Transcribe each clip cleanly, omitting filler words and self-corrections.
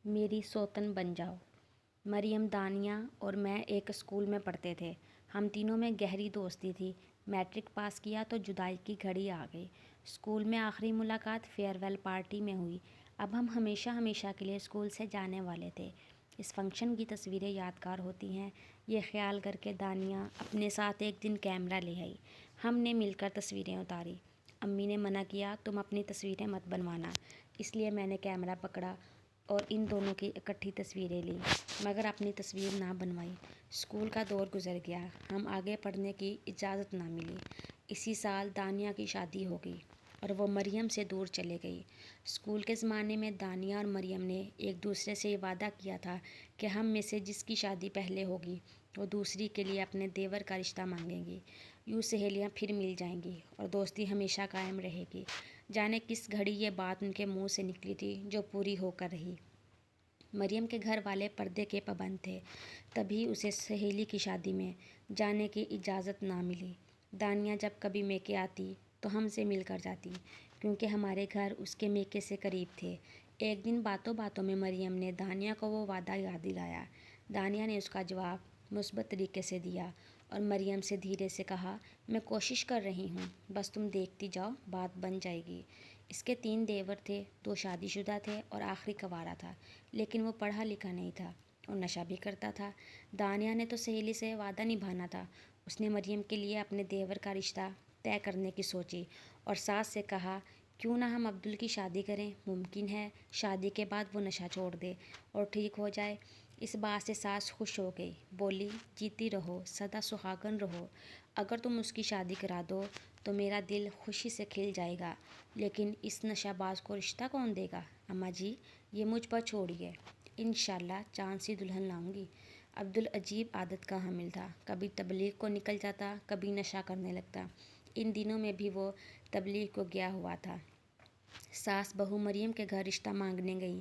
میری سوتن بن جاؤ۔ مریم، دانیہ اور میں ایک اسکول میں پڑھتے تھے۔ ہم تینوں میں گہری دوستی تھی۔ میٹرک پاس کیا تو جدائی کی گھڑی آ گئی۔ اسکول میں آخری ملاقات فیئر ویل پارٹی میں ہوئی۔ اب ہم ہمیشہ ہمیشہ کے لیے اسکول سے جانے والے تھے۔ اس فنکشن کی تصویریں یادگار ہوتی ہیں، یہ خیال کر کے دانیہ اپنے ساتھ ایک دن کیمرہ لے آئی۔ ہم نے مل کر تصویریں اتاری۔ امی نے منع کیا، تم اپنی تصویریں مت بنوانا، اس لیے میں نے کیمرہ پکڑا اور ان دونوں کی اکٹھی تصویریں لیں، مگر اپنی تصویر نہ بنوائی۔ اسکول کا دور گزر گیا، ہم آگے پڑھنے کی اجازت نہ ملی۔ اسی سال دانیہ کی شادی ہو گئی اور وہ مریم سے دور چلے گئی۔ اسکول کے زمانے میں دانیہ اور مریم نے ایک دوسرے سے یہ وعدہ کیا تھا کہ ہم میں سے جس کی شادی پہلے ہوگی وہ دوسری کے لیے اپنے دیور کا رشتہ مانگیں گی۔ یوں سہیلیاں پھر مل جائیں گی اور دوستی ہمیشہ قائم رہے گی۔ جانے کس گھڑی یہ بات ان کے منہ سے نکلی تھی جو پوری ہو کر رہی۔ مریم کے گھر والے پردے کے پابند تھے، تبھی اسے سہیلی کی شادی میں جانے کی اجازت نہ ملی۔ دانیہ جب کبھی میکے آتی تو ہم سے مل کر جاتی، کیونکہ ہمارے گھر اس کے میکے سے قریب تھے۔ ایک دن باتوں باتوں میں مریم نے دانیہ کو وہ وعدہ یاد دلایا۔ دانیہ نے اس کا جواب مثبت طریقے سے دیا اور مریم سے دھیرے سے کہا، میں کوشش کر رہی ہوں، بس تم دیکھتی جاؤ، بات بن جائے گی۔ اس کے 3 دیور تھے، 2 شادی شدہ تھے اور آخری کنوارا تھا، لیکن وہ پڑھا لکھا نہیں تھا اور نشہ بھی کرتا تھا۔ دانیہ نے تو سہیلی سے وعدہ نبھانا تھا۔ اس نے مریم کے لیے اپنے دیور کا رشتہ طے کرنے کی سوچی اور ساس سے کہا، کیوں نہ ہم عبدل کی شادی کریں، ممکن ہے شادی کے بعد وہ نشہ چھوڑ دے اور ٹھیک ہو جائے۔ اس بات سے ساس خوش ہو گئی، بولی، جیتی رہو، سدا سہاگن رہو، اگر تم اس کی شادی کرا دو تو میرا دل خوشی سے کھل جائے گا، لیکن اس نشہ باز کو رشتہ کون دے گا؟ اماں جی، یہ مجھ پر چھوڑیے، انشاءاللہ چاند سی دلہن لاؤں گی۔ عبدل عجیب عادت کا حامل تھا، کبھی تبلیغ کو نکل جاتا، کبھی نشہ کرنے لگتا۔ ان دنوں میں بھی وہ تبلیغ کو گیا ہوا تھا۔ ساس بہو مریم کے گھر رشتہ مانگنے گئی۔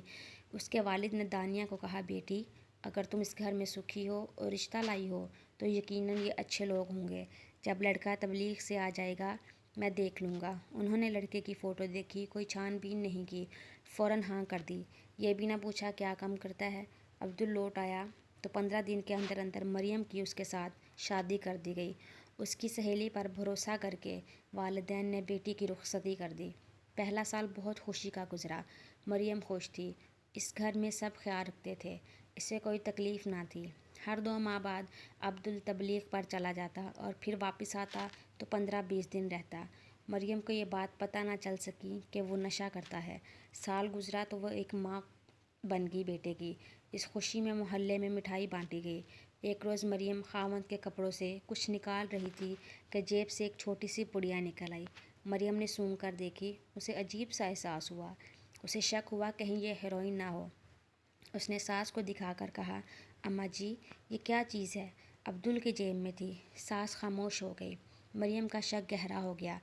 اس کے والد نے دانیہ کو کہا، بیٹی، اگر تم اس گھر میں سکھی ہو اور رشتہ لائی ہو تو یقیناً یہ اچھے لوگ ہوں گے۔ جب لڑکا تبلیغ سے آ جائے گا میں دیکھ لوں گا۔ انہوں نے لڑکے کی فوٹو دیکھی، کوئی چھان بین نہیں کی، فوراً ہاں کر دی۔ یہ بھی نہ پوچھا کیا کام کرتا ہے۔ عبدل لوٹ آیا تو 15 دن کے اندر اندر مریم کی اس کے ساتھ شادی کر دی گئی۔ اس کی سہیلی پر بھروسہ کر کے والدین نے بیٹی کی رخصتی کر دی۔ پہلا سال بہت خوشی کا گزرا۔ مریم خوش تھی، اس گھر میں سب خیال رکھتے تھے، اسے کوئی تکلیف نہ تھی۔ ہر 2 ماہ بعد عبدل تبلیغ پر چلا جاتا اور پھر واپس آتا تو 15-20 دن رہتا۔ مریم کو یہ بات پتہ نہ چل سکی کہ وہ نشہ کرتا ہے۔ سال گزرا تو وہ ایک ماں بن گئی بیٹے کی۔ اس خوشی میں محلے میں مٹھائی بانٹی گئی۔ ایک روز مریم خاوند کے کپڑوں سے کچھ نکال رہی تھی کہ جیب سے ایک چھوٹی سی پڑیا نکل آئی۔ مریم نے سونگھ کر دیکھی، اسے عجیب سا احساس ہوا۔ اسے شک ہوا کہیں یہ ہیروئن نہ ہو۔ اس نے ساس کو دکھا کر کہا، اماں جی، یہ کیا چیز ہے؟ عبدل کی جیب میں تھی۔ ساس خاموش ہو گئی۔ مریم کا شک گہرا ہو گیا۔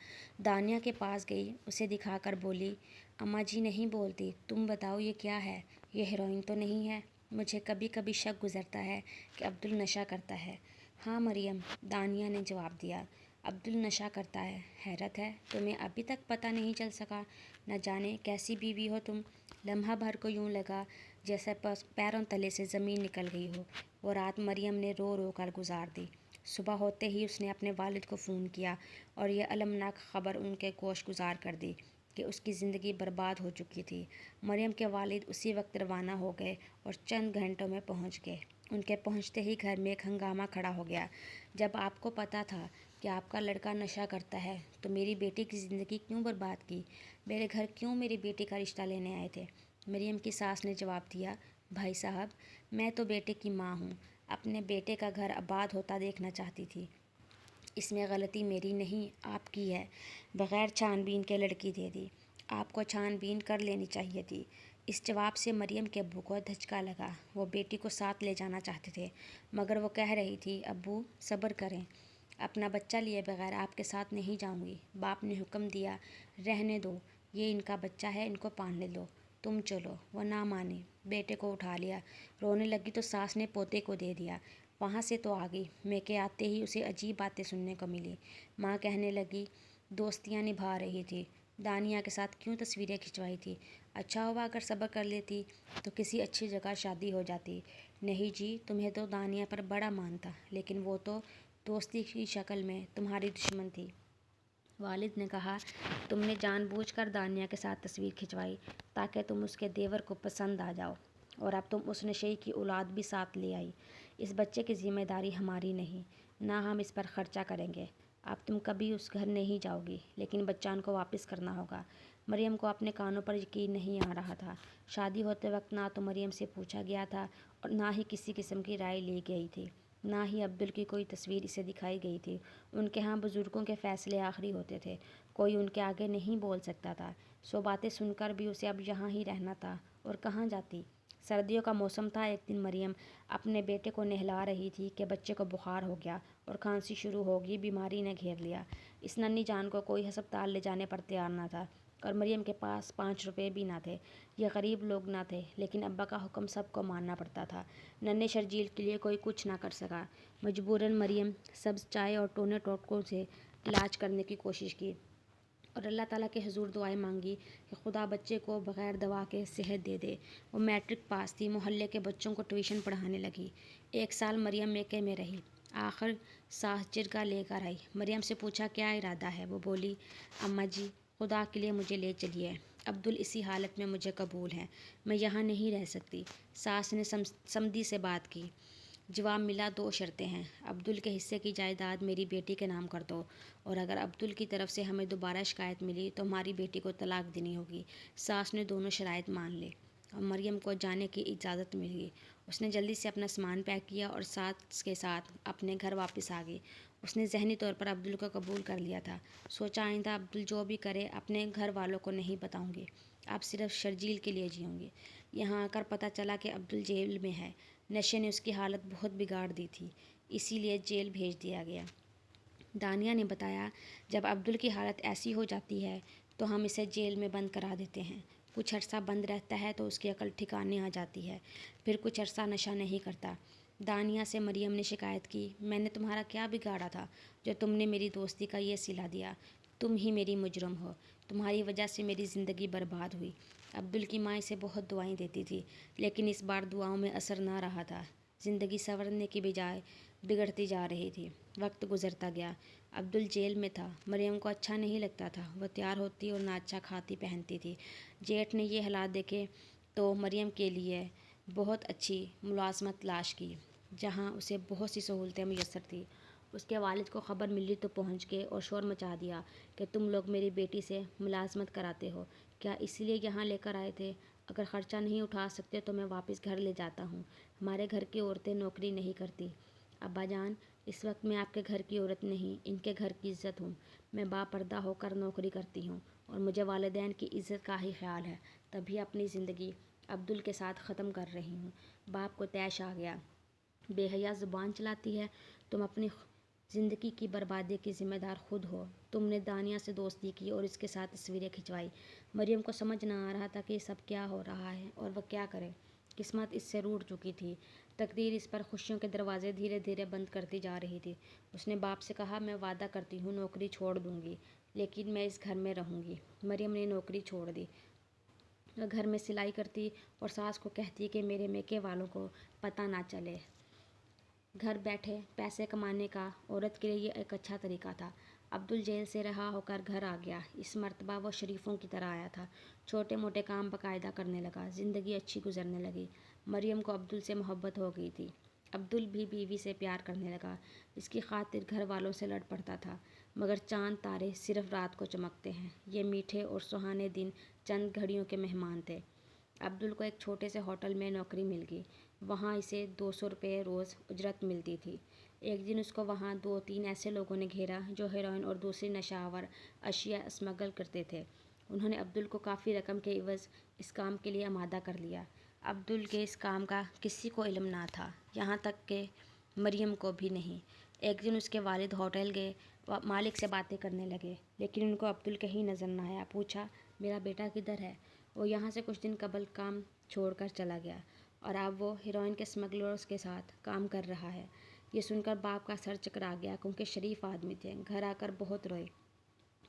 دانیہ کے پاس گئی، اسے دکھا کر بولی، اماں جی نہیں بولتی، تم بتاؤ یہ کیا ہے؟ یہ ہیروئن تو نہیں ہے؟ مجھے کبھی کبھی شک گزرتا ہے کہ عبدل نشہ کرتا ہے۔ ہاں مریم، دانیہ نے جواب دیا، عبدل نشہ کرتا ہے۔ حیرت ہے، تمہیں ابھی تک پتہ نہیں چل سکا؟ نہ جانے کیسی بیوی ہو تم۔ لمحہ بھر کو یوں لگا جیسے پیروں تلے سے زمین نکل گئی ہو۔ وہ رات مریم نے رو رو کر گزار دی۔ صبح ہوتے ہی اس نے اپنے والد کو فون کیا اور یہ المناک خبر ان کے گوش گزار کر دی کہ اس کی زندگی برباد ہو چکی تھی۔ مریم کے والد اسی وقت روانہ ہو گئے اور چند گھنٹوں میں پہنچ گئے۔ ان کے پہنچتے ہی گھر میں ایک ہنگامہ کھڑا ہو گیا۔ جب آپ کو پتہ تھا کہ آپ کا لڑکا نشہ کرتا ہے تو میری بیٹی کی زندگی کیوں برباد کی؟ میرے گھر کیوں میری بیٹی کا رشتہ لینے آئے تھے؟ مریم کی ساس نے جواب دیا، بھائی صاحب، میں تو بیٹے کی ماں ہوں، اپنے بیٹے کا گھر آباد ہوتا دیکھنا چاہتی تھی۔ اس میں غلطی میری نہیں، آپ کی ہے۔ بغیر چھان بین کے لڑکی دے دی، آپ کو چھان بین کر لینی چاہیے تھی۔ اس جواب سے مریم کے ابو کو دھچکا لگا۔ وہ بیٹی کو ساتھ لے جانا چاہتے تھے، مگر وہ کہہ رہی تھی، ابو صبر کریں، اپنا بچہ لیے بغیر آپ کے ساتھ نہیں جاؤں گی۔ باپ نے حکم دیا، رہنے دو، یہ ان کا بچہ ہے، ان کو پالنے دو، تم چلو۔ وہ نہ مانی، بیٹے کو اٹھا لیا۔ رونے لگی تو ساس نے پوتے کو دے دیا۔ وہاں سے تو آ گئی، میکے آتے ہی اسے عجیب باتیں سننے کو ملی۔ ماں کہنے لگی، دوستیاں نبھا رہی تھی، دانیہ کے ساتھ کیوں تصویریں کھنچوائی تھی؟ اچھا ہوا اگر صبر کر لیتی تو کسی اچھی جگہ شادی ہو جاتی۔ نہیں جی، تمہیں تو دانیہ پر بڑا مان تھا، لیکن وہ تو دوستی کی شکل میں تمہاری دشمن تھی۔ والد نے کہا، تم نے جان بوجھ کر دانیہ کے ساتھ تصویر کھنچوائی تاکہ تم اس کے دیور کو پسند آ جاؤ، اور اب تم اس نشئی کی اولاد بھی ساتھ لے آئی۔ اس بچے کی ذمہ داری ہماری نہیں، نہ ہم اس پر خرچہ کریں گے۔ اب تم کبھی اس گھر نہیں جاؤ گی، لیکن بچان کو واپس کرنا ہوگا۔ مریم کو اپنے کانوں پر یقین نہیں آ رہا تھا۔ شادی ہوتے وقت نہ تو مریم سے پوچھا گیا تھا اور نہ ہی کسی قسم کی رائے لی گئی تھی، نہ ہی عبدل کی کوئی تصویر اسے دکھائی گئی تھی۔ ان کے ہاں بزرگوں کے فیصلے آخری ہوتے تھے، کوئی ان کے آگے نہیں بول سکتا تھا۔ سو باتیں سن کر بھی اسے اب یہاں ہی رہنا تھا، اور کہاں جاتی؟ سردیوں کا موسم تھا۔ ایک دن مریم اپنے بیٹے کو نہلا رہی تھی کہ بچے کو بخار ہو گیا اور کھانسی شروع ہو گئی۔ بیماری نے گھیر لیا۔ اس ننھی جان کو کوئی ہسپتال لے جانے پر تیار نہ تھا، اور مریم کے پاس 5 روپے بھی نہ تھے۔ یہ غریب لوگ نہ تھے، لیکن ابا کا حکم سب کو ماننا پڑتا تھا۔ ننھے شرجیل کے لیے کوئی کچھ نہ کر سکا۔ مجبوراً مریم سبز چائے اور ٹونے ٹوٹکوں سے علاج کرنے کی کوشش کی، اور اللہ تعالیٰ کے حضور دعائیں مانگی کہ خدا بچے کو بغیر دوا کے صحت دے دے۔ وہ میٹرک پاس تھی، محلے کے بچوں کو ٹیوشن پڑھانے لگی۔ 1 سال مریم میکے میں رہی، آخر ساس جرگہ لے کر آئی۔ مریم سے پوچھا کیا ارادہ ہے؟ وہ بولی، اماں جی، خدا کے لیے مجھے لے چلیے، عبدل اسی حالت میں مجھے قبول ہے، میں یہاں نہیں رہ سکتی۔ ساس نے سمدی سے بات کی۔ جواب ملا، 2 شرطیں ہیں۔ عبدل کے حصے کی جائیداد میری بیٹی کے نام کر دو، اور اگر عبدل کی طرف سے ہمیں دوبارہ شکایت ملی تو ہماری بیٹی کو طلاق دینی ہوگی۔ ساس نے دونوں شرائط مان لی اور مریم کو جانے کی اجازت مل گئی۔ اس نے جلدی سے اپنا سامان پیک کیا اور ساس کے ساتھ اپنے گھر واپس آ گئی۔ اس نے ذہنی طور پر عبدل کو قبول کر لیا تھا۔ سوچا، آئندہ عبدل جو بھی کرے اپنے گھر والوں کو نہیں بتاؤں گی، اب صرف شرجیل کے لیے جیوں گی۔ یہاں آ کر پتہ چلا کہ عبدل جیل میں ہے۔ نشے نے اس کی حالت بہت بگاڑ دی تھی، اسی لیے جیل بھیج دیا گیا۔ دانیہ نے بتایا، جب عبدل کی حالت ایسی ہو جاتی ہے تو ہم اسے جیل میں بند کرا دیتے ہیں۔ کچھ عرصہ بند رہتا ہے تو اس کی عقل ٹھکانے آ جاتی ہے، پھر کچھ عرصہ نشہ نہیں کرتا۔ دانیہ سے مریم نے شکایت کی، میں نے تمہارا کیا بگاڑا تھا جو تم نے میری دوستی کا یہ صلہ دیا؟ تم ہی میری مجرم ہو، تمہاری وجہ سے میری زندگی برباد ہوئی۔ عبدل کی ماں اسے بہت دعائیں دیتی تھی، لیکن اس بار دعاؤں میں اثر نہ رہا تھا۔ زندگی سنورنے کی بجائے بگڑتی جا رہی تھی۔ وقت گزرتا گیا۔ عبدل جیل میں تھا۔ مریم کو اچھا نہیں لگتا تھا۔ وہ تیار ہوتی اور نہ اچھا کھاتی پہنتی تھی۔ جیٹھ نے یہ حالات دیکھے تو مریم کے لیے بہت اچھی ملازمت تلاش کی، جہاں اسے بہت سی سہولتیں میسر تھیں۔ اس کے والد کو خبر ملی تو پہنچ گئے اور شور مچا دیا کہ تم لوگ میری بیٹی سے ملازمت کراتے ہو، کیا اسی لیے یہاں لے کر آئے تھے؟ اگر خرچہ نہیں اٹھا سکتے تو میں واپس گھر لے جاتا ہوں۔ ہمارے گھر کی عورتیں نوکری نہیں کرتی۔ ابا جان، اس وقت میں آپ کے گھر کی عورت نہیں، ان کے گھر کی عزت ہوں۔ میں با پردہ ہو کر نوکری کرتی ہوں، اور مجھے والدین کی عزت کا ہی خیال ہے، تبھی اپنی زندگی عبدل کے ساتھ ختم کر رہی ہوں۔ باپ کو طیش آ گیا، بے حیا زبان چلاتی ہے، تم اپنی زندگی کی بربادی کی ذمہ دار خود ہو۔ تم نے دانیہ سے دوستی کی اور اس کے ساتھ تصویریں کھنچوائی۔ مریم کو سمجھ نہ آ رہا تھا کہ یہ سب کیا ہو رہا ہے اور وہ کیا کرے۔ قسمت اس سے روٹھ چکی تھی، تقدیر اس پر خوشیوں کے دروازے دھیرے دھیرے بند کرتی جا رہی تھی۔ اس نے باپ سے کہا، میں وعدہ کرتی ہوں نوکری چھوڑ دوں گی، لیکن میں اس گھر میں رہوں گی۔ مریم نے نوکری چھوڑ دی۔ وہ گھر میں سلائی کرتی اور ساس کو کہتی کہ میرے میکے والوں کو پتہ نہ چلے۔ گھر بیٹھے پیسے کمانے کا عورت کے لیے یہ ایک اچھا طریقہ تھا۔ عبدل جیل سے رہا ہو کر گھر آ گیا۔ اس مرتبہ وہ شریفوں کی طرح آیا تھا، چھوٹے موٹے کام باقاعدہ کرنے لگا۔ زندگی اچھی گزرنے لگی۔ مریم کو عبدل سے محبت ہو گئی تھی۔ عبدل بھی بیوی سے پیار کرنے لگا، اس کی خاطر گھر والوں سے لڑ پڑتا تھا، مگر چاند تارے صرف رات کو چمکتے ہیں۔ یہ میٹھے اور سہانے دن چند گھڑیوں کے مہمان تھے۔ عبدل کو ایک چھوٹے سے ہوٹل میں نوکری مل گئی۔ وہاں اسے 200 روپے روز اجرت ملتی تھی۔ ایک دن اس کو وہاں 2-3 ایسے لوگوں نے گھیرا جو ہیروئن اور دوسری نشہ آور اشیاء اسمگل کرتے تھے۔ انہوں نے عبدل کو کافی رقم کے عوض اس کام کے لیے آمادہ کر لیا۔ عبدل کے اس کام کا کسی کو علم نہ تھا، یہاں تک کہ مریم کو بھی نہیں۔ ایک دن اس کے والد ہوٹل گئے، مالک سے باتیں کرنے لگے، لیکن ان کو عبدل کہیں نظر نہ آیا۔ پوچھا، میرا بیٹا کدھر ہے؟ وہ یہاں سے کچھ دن قبل کام چھوڑ کر چلا گیا، اور اب وہ ہیروئن کے اسمگلرز کے ساتھ کام کر رہا ہے۔ یہ سن کر باپ کا سر چکرا گیا، کیونکہ شریف آدمی تھے۔ گھر آ کر بہت روئے۔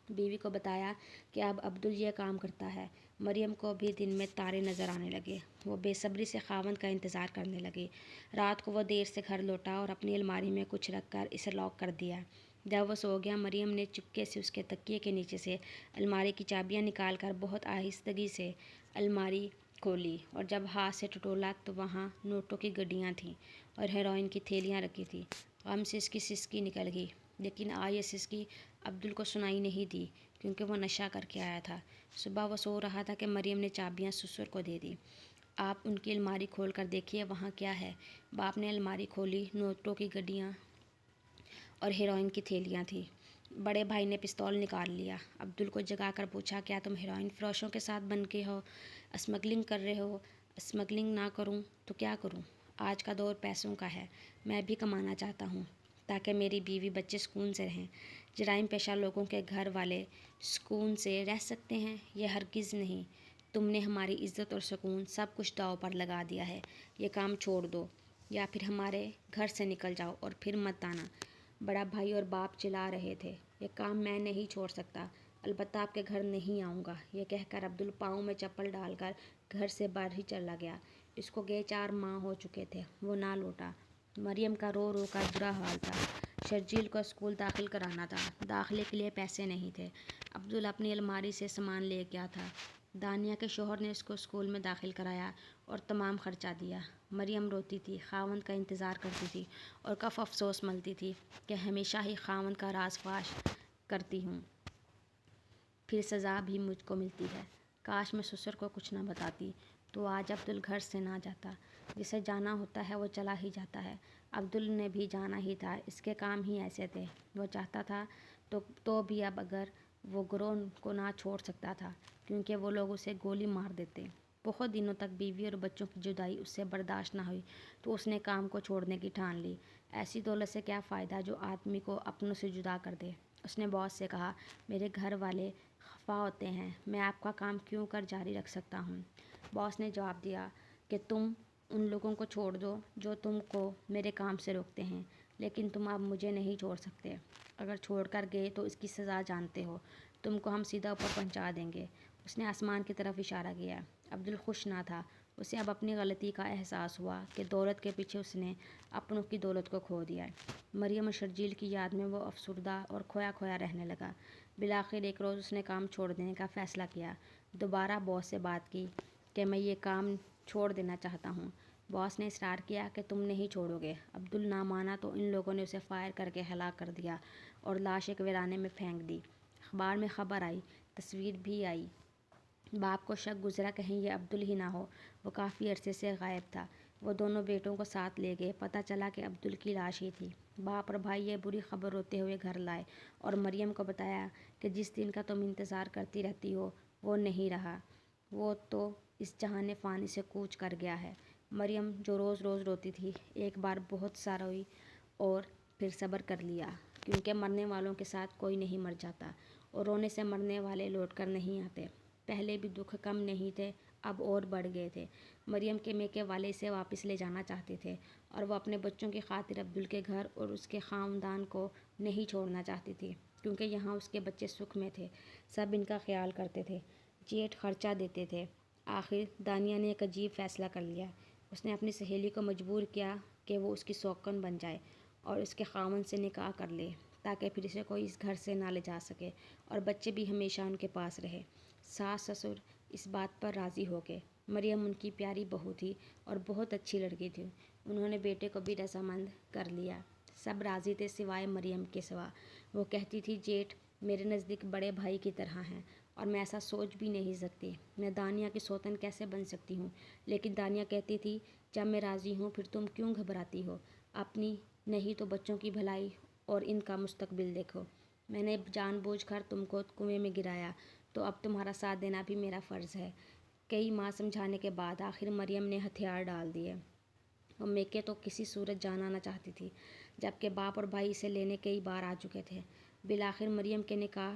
بیوی کو بتایا کہ اب عبدل یہ کام کرتا ہے۔ مریم کو بھی دن میں تارے نظر آنے لگے۔ وہ بے صبری سے خاوند کا انتظار کرنے لگی۔ رات کو وہ دیر سے گھر لوٹا اور اپنی الماری میں کچھ رکھ کر اسے لاک کر دیا۔ جب وہ سو گیا، مریم نے چپکے سے اس کے تکیے کے نیچے سے الماری کی چابیاں نکال کر بہت آہستگی سے الماری کھولی، اور جب ہاتھ سے ٹٹولا تو وہاں نوٹوں کی گڈیاں تھیں اور ہیروئن کی تھیلیاں رکھی تھیں۔ غم سے اس کی سسکی نکل گئی، لیکن آج یہ سسکی عبدل کو سنائی نہیں دی کیونکہ وہ نشہ کر کے آیا تھا۔ صبح وہ سو رہا تھا کہ مریم نے چابیاں سسر کو دے دیں۔ آپ ان کی الماری کھول کر دیکھیے وہاں کیا ہے۔ باپ نے الماری کھولی، نوٹوں کی گڈیاں اور ہیروئن کی تھیلیاں تھیں۔ بڑے بھائی نے پستول نکال لیا۔ عبدل کو جگا کر پوچھا، کیا تم ہیروئن فروشوں کے ساتھ بن کے ہو اسمگلنگ کر رہے ہو؟ اسمگلنگ نہ کروں تو کیا کروں؟ آج کا دور پیسوں کا ہے۔ میں بھی کمانا چاہتا ہوں تاکہ میری بیوی بچے سکون سے رہیں۔ جرائم پیشہ لوگوں کے گھر والے سکون سے رہ سکتے ہیں؟ یہ ہرگز نہیں۔ تم نے ہماری عزت اور سکون سب کچھ داؤ پر لگا دیا ہے۔ یہ کام چھوڑ دو یا پھر ہمارے گھر سے نکل جاؤ اور پھر مت آنا۔ بڑا بھائی اور باپ چلا رہے تھے، یہ کام میں نہیں چھوڑ سکتا، البتہ آپ کے گھر نہیں آؤں گا۔ یہ کہہ کر عبدل پاؤں میں چپل ڈال کر گھر سے باہر ہی چلا گیا۔ اس کو گئے 4 ماہ ہو چکے تھے، وہ نہ لوٹا۔ مریم کا رو رو کر برا حال تھا۔ شرجیل کو اسکول داخل کرانا تھا، داخلے کے لیے پیسے نہیں تھے۔ عبدل اپنی الماری سے سامان لے گیا تھا۔ دانیہ کے شوہر نے اس کو اسکول میں داخل کرایا اور تمام خرچہ دیا۔ مریم روتی تھی، خاوند کا انتظار کرتی تھی اور کف افسوس ملتی تھی کہ ہمیشہ ہی خاوند کا راز فاش کرتی ہوں، پھر سزا بھی مجھ کو ملتی ہے۔ کاش میں سسر کو کچھ نہ بتاتی تو آج عبدل گھر سے نہ جاتا۔ جسے جانا ہوتا ہے وہ چلا ہی جاتا ہے۔ عبدل نے بھی جانا ہی تھا، اس کے کام ہی ایسے تھے۔ وہ چاہتا تھا تو بھی اب اگر وہ گروہ کو نہ چھوڑ سکتا تھا کیونکہ وہ لوگ اسے گولی مار دیتے۔ بہت دنوں تک بیوی اور بچوں کی جدائی اس سے برداشت نہ ہوئی تو اس نے کام کو چھوڑنے کی ٹھان لی۔ ایسی دولت سے کیا فائدہ جو آدمی کو اپنوں سے جدا کر دے۔ اس نے باس سے کہا، میرے گھر والے خفا ہوتے ہیں، میں آپ کا کام کیوں کر جاری رکھ سکتا ہوں؟ باس نے جواب دیا کہ تم ان لوگوں کو چھوڑ دو جو تم کو میرے کام سے روکتے ہیں، لیکن تم اب مجھے نہیں چھوڑ سکتے۔ اگر چھوڑ کر گئے تو اس کی سزا جانتے ہو، تم کو ہم سیدھا اوپر پہنچا دیں گے۔ اس نے آسمان کی طرف اشارہ کیا۔ عبدل خوش نہ تھا۔ اسے اب اپنی غلطی کا احساس ہوا کہ دولت کے پیچھے اس نے اپنوں کی دولت کو کھو دیا۔ مریم اور شرجیل کی یاد میں وہ افسردہ اور کھویا کھویا رہنے لگا۔ بالآخر ایک روز اس نے کام چھوڑ دینے کا فیصلہ کیا۔ دوبارہ باس سے بات کی کہ میں یہ کام چھوڑ دینا چاہتا ہوں۔ باس نے اصرار کیا کہ تم نہیں چھوڑو گے۔ عبدل نہ مانا تو ان لوگوں نے اسے فائر کر کے ہلاک کر دیا اور لاش ایک ویرانے میں پھینک دی۔ اخبار میں خبر آئی، تصویر بھی آئی۔ باپ کو شک گزرا کہیں یہ عبدل ہی نہ ہو۔ وہ کافی عرصے سے غائب تھا۔ وہ دونوں بیٹوں کو ساتھ لے گئے، پتہ چلا کہ عبدل کی لاش ہی تھی۔ باپ اور بھائی یہ بری خبر روتے ہوئے گھر لائے اور مریم کو بتایا کہ جس دن کا تم انتظار کرتی رہتی ہو وہ نہیں رہا، وہ تو اس جہان فانی سے کوچ کر گیا ہے۔ مریم جو روز روز روتی تھی، ایک بار بہت سا روئی اور پھر صبر کر لیا، کیونکہ مرنے والوں کے ساتھ کوئی نہیں مر جاتا اور رونے سے مرنے والے لوٹ کر نہیں آتے۔ پہلے بھی دکھ کم نہیں تھے، اب اور بڑھ گئے تھے۔ مریم کے میکے والے اسے واپس لے جانا چاہتے تھے اور وہ اپنے بچوں کی خاطر عبدل کے گھر اور اس کے خاندان کو نہیں چھوڑنا چاہتی تھی، کیونکہ یہاں اس کے بچے سکھ میں تھے، سب ان کا خیال کرتے تھے، جیٹھ خرچہ دیتے تھے۔ آخر دانیہ نے ایک عجیب فیصلہ کر لیا۔ اس نے اپنی سہیلی کو مجبور کیا کہ وہ اس کی سوکن بن جائے اور اس کے خاوند سے نکاح کر لے تاکہ پھر اسے کوئی اس گھر سے نہ لے جا سکے اور بچے بھی ہمیشہ ان کے پاس رہے۔ ساس سسر اس بات پر راضی ہو گئے۔ مریم ان کی پیاری بہو تھی اور بہت اچھی لڑکی تھی۔ انہوں نے بیٹے کو بھی رضامند کر لیا۔ سب راضی تھے سوائے مریم کے سوا۔ وہ کہتی تھی، جیٹھ میرے نزدیک بڑے بھائی کی طرح ہیں اور میں ایسا سوچ بھی نہیں سکتی۔ میں دانیہ کی سوتن کیسے بن سکتی ہوں؟ لیکن دانیہ کہتی تھی، جب میں راضی ہوں پھر تم کیوں گھبراتی ہو؟ اپنی نہیں تو بچوں کی بھلائی اور ان کا مستقبل دیکھو۔ میں نے جان بوجھ کر تم کو کنویں میں گرایا تو اب تمہارا ساتھ دینا بھی میرا فرض ہے۔ کئی ماہ سمجھانے کے بعد آخر مریم نے ہتھیار ڈال دیے۔ وہ میکے تو کسی صورت جانا نہ چاہتی تھی، جبکہ باپ اور بھائی اسے لینے کئی بار آ چکے تھے۔ بالآخر مریم کے نکاح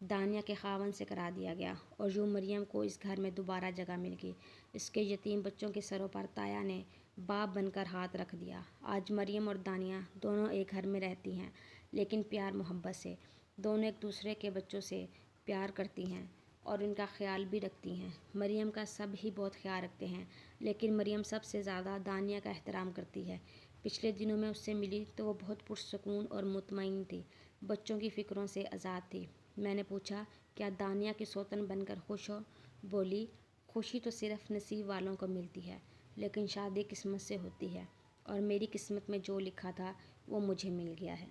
دانیہ کے خاوند سے کرا دیا گیا اور یوں مریم کو اس گھر میں دوبارہ جگہ مل گئی۔ اس کے یتیم بچوں کے سروں پر تایا نے باپ بن کر ہاتھ رکھ دیا۔ آج مریم اور دانیہ دونوں ایک گھر میں رہتی ہیں، لیکن پیار محبت سے۔ دونوں ایک دوسرے کے بچوں سے پیار کرتی ہیں اور ان کا خیال بھی رکھتی ہیں۔ مریم کا سب ہی بہت خیال رکھتے ہیں، لیکن مریم سب سے زیادہ دانیہ کا احترام کرتی ہے۔ پچھلے دنوں میں اس سے ملی تو وہ بہت پرسکون اور مطمئن تھی، بچوں کی فکروں سے آزاد تھی۔ میں نے پوچھا، کیا دانیہ کی سوتن بن کر خوش ہو؟ بولی، خوشی تو صرف نصیب والوں کو ملتی ہے، لیکن شادی قسمت سے ہوتی ہے، اور میری قسمت میں جو لکھا تھا وہ مجھے مل گیا ہے۔